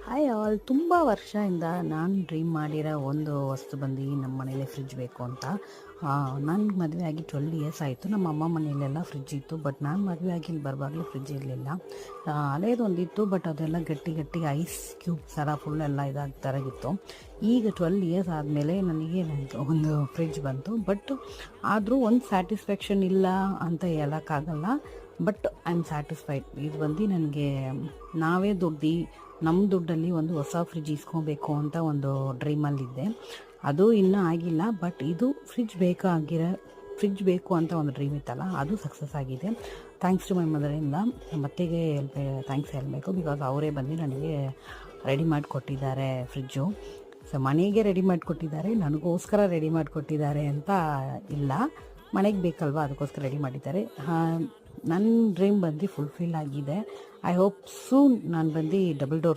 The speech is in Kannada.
Hi all. ತುಂಬ ವರ್ಷದಿಂದ ನಾನು ಡ್ರೀಮ್ ಮಾಡಿರೋ ಒಂದು ವಸ್ತು ಬಂದು ನಮ್ಮ ಮನೇಲಿ ಫ್ರಿಜ್ ಬೇಕು ಅಂತ. ನನಗೆ ಮದುವೆ ಆಗಿ 12 ಇಯರ್ಸ್ ಆಯಿತು. ನಮ್ಮ ಅಮ್ಮ ಮನೆಯಲ್ಲೆಲ್ಲ ಫ್ರಿಜ್ ಇತ್ತು, ಬಟ್ ನಾನು ಮದುವೆ ಆಗಿ ಇಲ್ಲಿ ಬರುವಾಗಲೇ ಫ್ರಿಜ್ ಇರಲಿಲ್ಲ. ಹಳೇದೊಂದಿತ್ತು, ಬಟ್ ಅದೆಲ್ಲ ಗಟ್ಟಿ ಗಟ್ಟಿ ಐಸ್ ಕ್ಯೂಬ್ ಥರ ಫುಲ್ ಎಲ್ಲ ಇದಾಗಿತ್ತು. ಈಗ 12 ಇಯರ್ಸ್ ಆದಮೇಲೆ ನನಗೆ ಒಂದು ಫ್ರಿಜ್ ಬಂತು, ಬಟ್ ಆದರೂ ಒಂದು ಸ್ಯಾಟಿಸ್ಫ್ಯಾಕ್ಷನ್ ಇಲ್ಲ ಅಂತ ಹೇಳೋಕ್ಕಾಗಲ್ಲ. But I am satisfied. ಇದು ಬಂದು ನನಗೆ ನಾವೇ ನಮ್ಮ ದುಡ್ಡಲ್ಲಿ ಒಂದು ಹೊಸ ಫ್ರಿಜ್ ಇಸ್ಕೊಬೇಕು ಅಂತ ಒಂದು ಡ್ರೀಮಲ್ಲಿದ್ದೆ. ಅದು ಇನ್ನೂ ಆಗಿಲ್ಲ, ಬಟ್ ಇದು ಫ್ರಿಜ್ ಬೇಕು ಅಂತ ಒಂದು ಡ್ರೀಮ್ ಇತ್ತಲ್ಲ, ಅದು ಸಕ್ಸಸ್ ಆಗಿದೆ. ಥ್ಯಾಂಕ್ಸ್ ಟು ಮೈ ಮದರಿಂದ. ನಮ್ಮ ಅತ್ತೆಗೆ ಥ್ಯಾಂಕ್ಸ್ ಹೇಳಬೇಕು, ಬಿಕಾಸ್ ಅವರೇ ಬಂದು ನನಗೆ ರೆಡಿ ಮಾಡಿಕೊಟ್ಟಿದ್ದಾರೆ ಫ್ರಿಜ್ಜು. ಸೊ ಮನೆಗೆ ರೆಡಿ ಮಾಡಿಕೊಟ್ಟಿದ್ದಾರೆ, ನನಗೋಸ್ಕರ ರೆಡಿ ಮಾಡಿಕೊಟ್ಟಿದ್ದಾರೆ ಅಂತ ಇಲ್ಲ, ಮನೆಗೆ ಬೇಕಲ್ವ ಅದಕ್ಕೋಸ್ಕರ ರೆಡಿ ಮಾಡಿದ್ದಾರೆ. ನನ್ನ ಡ್ರೀಮ್ ಬಂದು ಫುಲ್ಫಿಲ್ ಆಗಿದೆ. ಐ ಹೋಪ್ ಸೂನ್ ನಾನು ಬಂದು ಡಬಲ್ ಡೋರ್